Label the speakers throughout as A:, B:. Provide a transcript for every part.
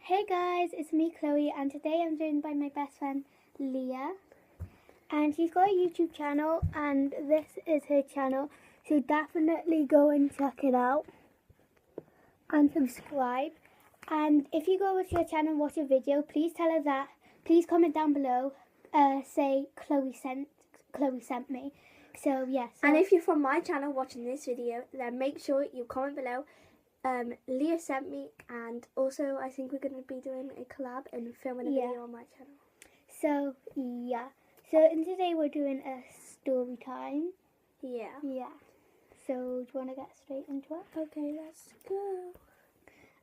A: Hey guys, it's me Chloe and today I'm joined by my best friend Leah and she's got a YouTube channel and this is her channel, so definitely go and check it out and subscribe. And if you go to your channel and watch a video, please tell her that. Please comment down below, say Chloe sent me. So yes.
B: And if you're from my channel watching this video, then make sure you comment below. Leah sent me, and also I think we're going to be doing a collab and filming a video on my channel.
A: So yeah. So today we're doing a story time.
B: Yeah.
A: Yeah. So do you want to get straight into it?
B: Okay, let's go.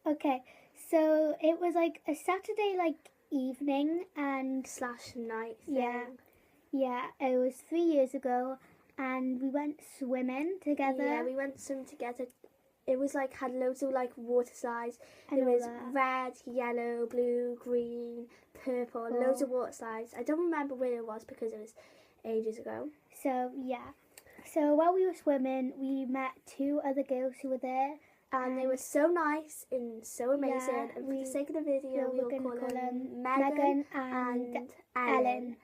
A: Okay. So it was like a Saturday evening and
B: / night thing.
A: Yeah. It was 3 years ago, and we went swimming together.
B: Yeah, we went swimming together. It was had loads of water slides.
A: And
B: there was red, yellow, blue, green, purple, loads of water slides. I don't remember where it was because it was ages ago.
A: So yeah. So while we were swimming, we met 2 other girls who were there.
B: And they were so nice and so amazing.
A: Yeah,
B: and for the sake of the video, we'll call them Megan and Ellen.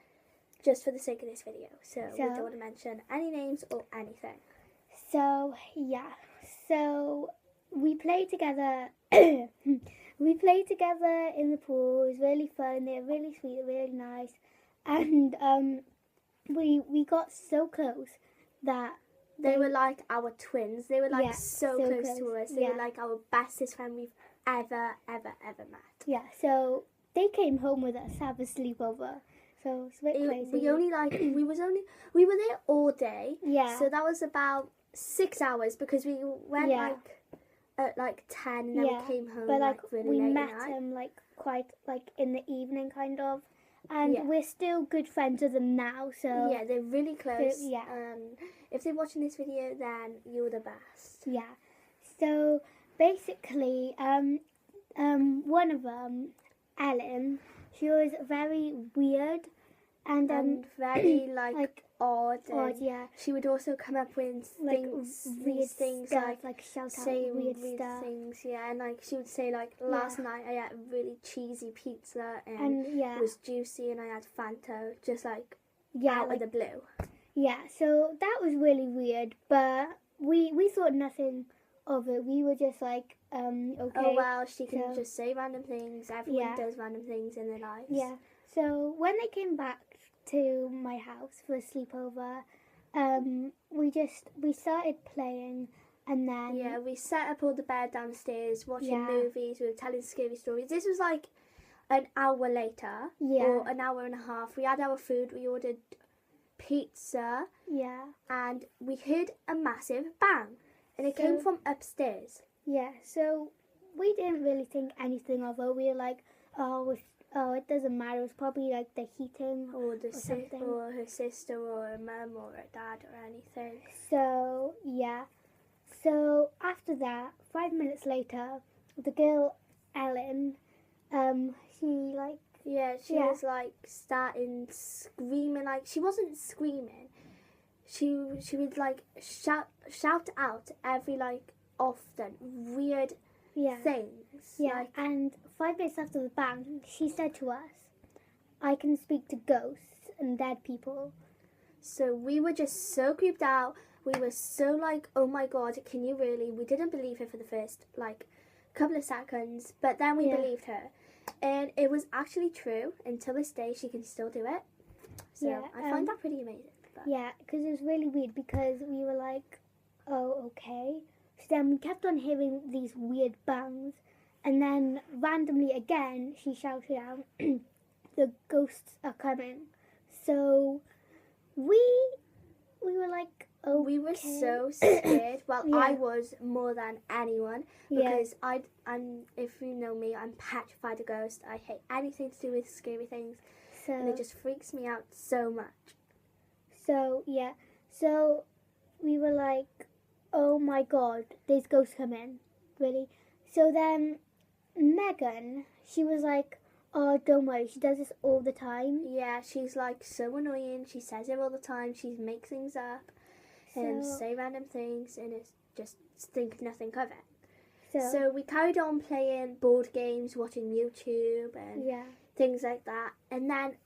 B: Just for the sake of this video. So we don't want to mention any names or anything.
A: So yeah. So we played together. We played together in the pool. It was really fun. They were really sweet, really nice, and we got so close that
B: they were like our twins. They were so close to us. They were like our bestest friend we've ever met.
A: Yeah. So they came home with us, have a sleepover. So it's a bit crazy.
B: We were there all day.
A: Yeah.
B: So that was about 6 hours because we went at 10 and then we came home really
A: we
B: late
A: met
B: at night.
A: them quite in the evening kind of, and we're still good friends with them now. So
B: yeah, they're really close.
A: So, yeah.
B: If they're watching this video, then you're the best.
A: Yeah. So basically, one of them, Ellen, she was very weird and
B: very odd.
A: Odd, yeah.
B: She would also come up with
A: weird
B: things
A: stuff, shout
B: say
A: out weird stuff.
B: things, yeah. And she would say last night I had a really cheesy pizza and it was juicy and I had Fanta, just out of the blue.
A: Yeah, so that was really weird, but we thought nothing of it. We were just okay.
B: Oh well, she can just say random things. Everyone does random things in their lives.
A: Yeah. So when they came back to my house for a sleepover, we started playing, and then
B: we set up all the bed downstairs, watching movies. We were telling scary stories. This was an hour later, or an hour and a half. We had our food. We ordered pizza.
A: Yeah. And
B: we heard a massive bang, and it came from upstairs.
A: Yeah. So we didn't really think anything of it. We were like, oh, it doesn't matter. It's probably the heating
B: or
A: something.
B: Or her sister or her mum or her dad or anything.
A: So yeah. So after that, 5 minutes later, the girl Ellen, she
B: was starting screaming. She wasn't screaming. She would shout out every often weird things.
A: Yeah, and 5 minutes after the bang, she said to us, I can speak to ghosts and dead people.
B: So we were just so creeped out. We were so oh my god, can you really? We didn't believe her for the first couple of seconds, but then we believed her. And it was actually true. Until this day, she can still do it. So I find that pretty amazing. But.
A: Yeah, because it was really weird because we were like, oh, okay. So then we kept on hearing these weird bangs. And then randomly again, she shouted out, the ghosts are coming. So we were like, okay.
B: We were so scared. Well, I was more than anyone because if you know me, I'm petrified of ghosts. I hate anything to do with scary things. And it just freaks me out so much.
A: So, yeah. So we were like, oh my god, there's ghosts coming. Really? So then Megan, she was like, oh, don't worry, she does this all the time.
B: Yeah, she's so annoying. She says it all the time. She makes things up and say random things and it's just think nothing of it. So we carried on playing board games, watching YouTube and things like that. And then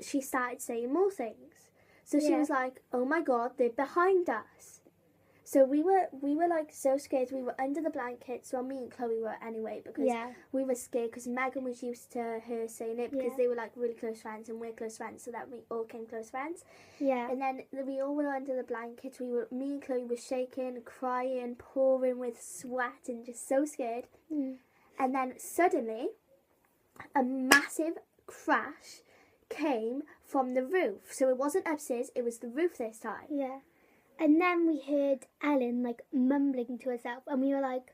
B: she started saying more things. So she was like, "Oh my God, they're behind us." So we were like so scared. We were under the blankets. Well, me and Chloe were anyway, because we were scared because Megan was used to her saying it, because they were like really close friends and we're close friends, so that we all became close friends. Yeah. And then we all were under the blankets. Me and Chloe were shaking, crying, pouring with sweat, and just so scared. And then suddenly, a massive crash came from the roof. So it wasn't upstairs; it was the roof this time.
A: Yeah. And then we heard Ellen like mumbling to herself, and we were like,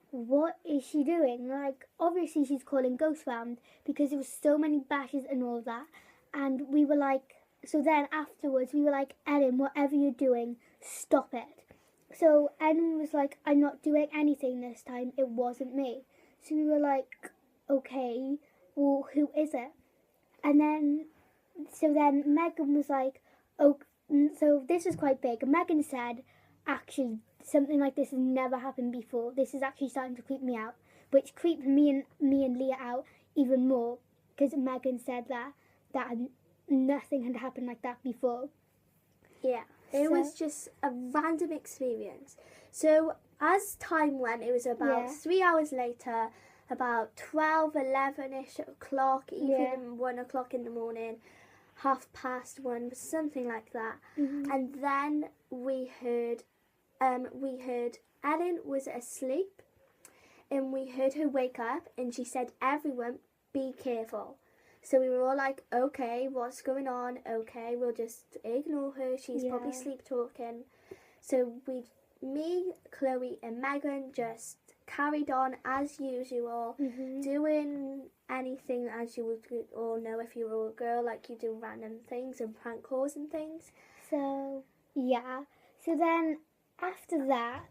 A: "What is she doing?" Like, obviously she's calling ghosts round, because there was so many bashes and all that. And we were like, so then afterwards we were like, "Ellen, whatever you're doing, stop it." So Ellen was like, "I'm not doing anything this time. It wasn't me." So we were like, "Okay, well, who is it?" And then, so then Megan was like, "Oh." So this was quite big. Megan said, "Actually, something like this has never happened before. This is actually starting to creep me out," which creeped me and Leah out even more, because Megan said that nothing had happened like that before.
B: Yeah, it was just a random experience. So as time went, it was about 3 hours later, about 12, 11-ish o'clock, even 1 o'clock in the morning. 1:30, something like that. And then we heard Ellen was asleep, and we heard her wake up, and she said, "Everyone, be careful." So we were all like, "Okay, what's going on? Okay, we'll just ignore her. She's probably sleep talking." So me, Chloe, and Megan just carried on as usual, doing anything as you would all know if you were a girl, like you do random things and prank calls and things.
A: So so then after that,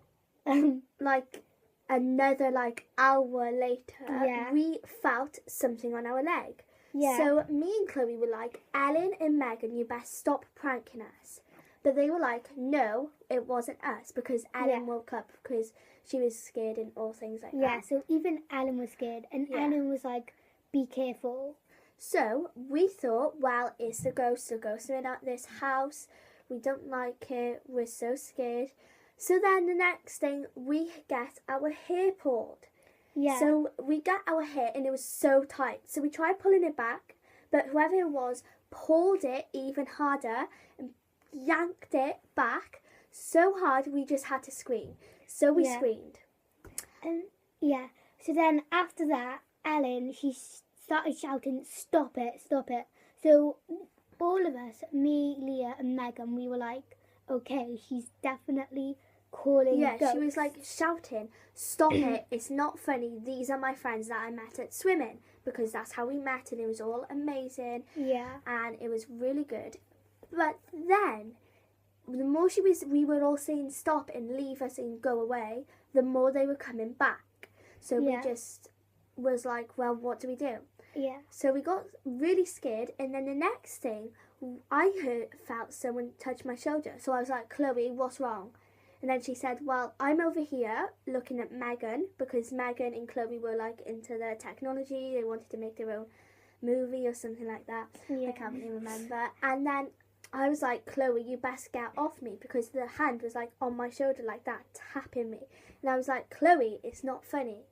B: like another hour later, we felt something on our leg. So me and Chloe were like, "Ellen and Megan, you best stop pranking us." But they were like, "No, it wasn't us," because Ellen woke up because she was scared and all things like that.
A: Yeah, so even Ellen was scared, and Ellen was like, "Be careful."
B: So we thought, well, it's the ghost. The ghosts are in this house. We don't like it. We're so scared. So then the next thing, we get our hair pulled. Yeah. So we got our hair, and it was so tight. So we tried pulling it back, but whoever it was pulled it even harder and yanked it back so hard we just had to scream. So we screamed.
A: And so then after that, Ellen, she started shouting, "Stop it, stop it." So all of us, me, Leah and Megan, we were like, "Okay, she's definitely calling ghosts."
B: Yeah, she was like shouting, "Stop it, it's not funny. These are my friends that I met at swimming," because that's how we met, and it was all amazing. Yeah. And it was really good. But then, the more we were all saying stop and leave us and go away, the more they were coming back. So we just was like, well, what do we do? Yeah. So we got really scared, and then the next thing, I felt someone touch my shoulder. So I was like, "Chloe, what's wrong?" And then she said, "Well, I'm over here looking at Megan," because Megan and Chloe were like into the technology. They wanted to make their own movie or something like that. I can't really remember. And then I was like, "Chloe, you best get off me," because the hand was like on my shoulder like that, tapping me. And I was like, "Chloe, it's not funny."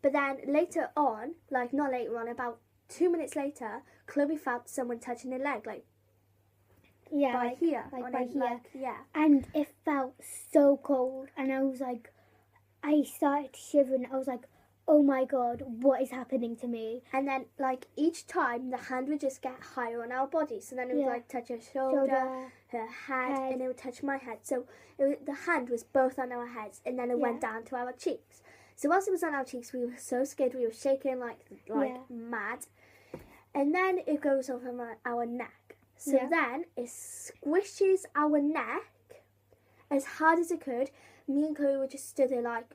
B: But then later on, not later on, about 2 minutes later, Chloe felt someone touching her leg, by here.
A: By here. And it felt so cold, and I was like, I started shivering. I was like, "Oh my God, what is happening to me?"
B: And then, each time, the hand would just get higher on our body. So then it would, touch her shoulder, her head, and it would touch my head. So the hand was both on our heads, and then it went down to our cheeks. So whilst it was on our cheeks, we were so scared. We were shaking like mad. And then it goes over our neck. So then it squishes our neck as hard as it could. Me and Chloe were just stood there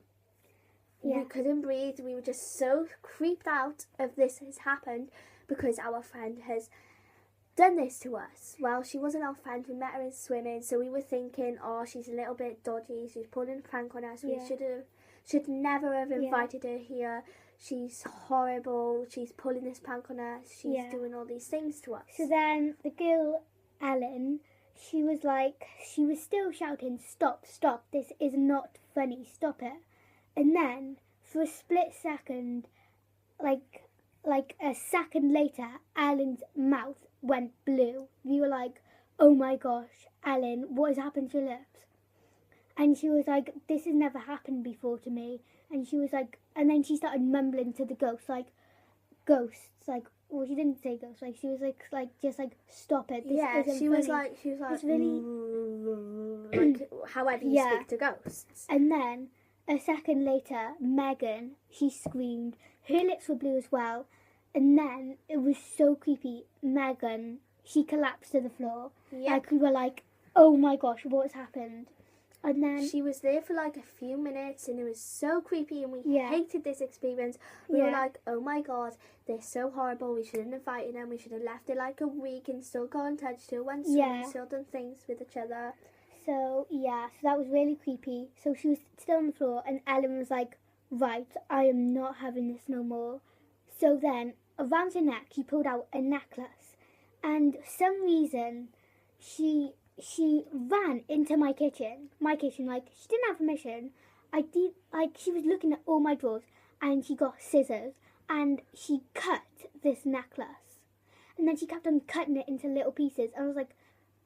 B: we couldn't breathe. We were just so creeped out of this has happened because our friend has done this to us. Well, she wasn't our friend. We met her in swimming, so we were thinking, "Oh, she's a little bit dodgy. She's pulling a prank on us. We should never have invited her here. She's horrible. She's pulling this prank on us. She's doing all these things to us.
A: So then the girl, Ellen, she was still shouting, stop, stop, this is not funny, stop it. And then for a split second, like a second later, Ellen's mouth went blue. We were like, oh my gosh, Ellen, what has happened to your lips? And she was like, this has never happened before to me. And she was like, and then she started mumbling to the ghosts, like, ghosts, like, well, she didn't say ghosts, like, she was like, just like, stop it. This isn't
B: she
A: funny.
B: was like, it's really, like, however you speak to ghosts.
A: And then a second later, Megan, she screamed. Her lips were blue as well. And then it was so creepy. Megan, she collapsed to the floor.
B: Yeah.
A: Like, we were like, oh my gosh, what's happened? And then
B: she was there for like a few minutes, and it was so creepy, and we hated this experience. We were like, oh my god, they're so horrible. We shouldn't have invited them. We should have left it like a week and still got in touch, still went swimming, still done things with each other.
A: So that was really creepy. So she was still on the floor, and Ellen was like, right, I am not having this no more. So then around her neck, he pulled out a necklace, and for some reason she ran into my kitchen, like, she didn't have permission. She was looking at all my drawers, and she got scissors, and she cut this necklace. And then she kept on cutting it into little pieces. And I was like,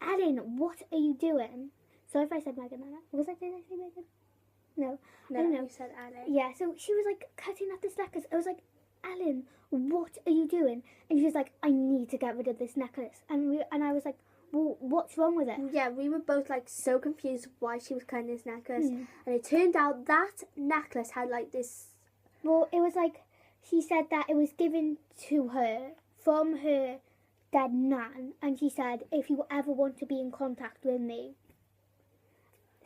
A: Ellen, what are you doing? So if I said Megan, did I say Megan? No, I don't know.
B: You said Ellen.
A: Yeah, so she was like cutting up this necklace. I was like, Ellen, what are you doing? And she was like, I need to get rid of this necklace. And I was like, well, what's wrong with it?
B: Yeah, we were both like so confused why she was cutting this necklace. And it turned out that necklace had like this...
A: Well, it was like, she said that it was given to her from her dead nan. And she said, if you ever want to be in contact with me.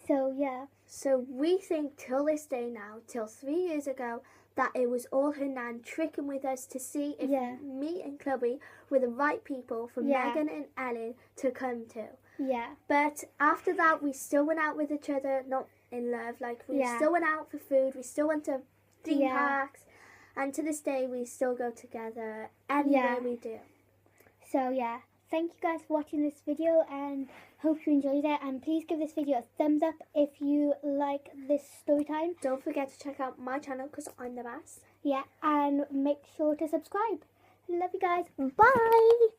A: So, yeah.
B: So we think till this day now, till 3 years ago, that it was all her nan tricking with us to see if me and Chloe were the right people for Megan and Ellen to come to.
A: Yeah.
B: But after that, we still went out with each other, not in love. Like, we still went out for food. We still went to theme parks. And to this day, we still go together anywhere we do.
A: So, yeah. Thank you guys for watching this video, and hope you enjoyed it. And please give this video a thumbs up if you like this story time.
B: Don't forget to check out my channel because I'm the best.
A: Yeah, and make sure to subscribe. Love you guys. Bye.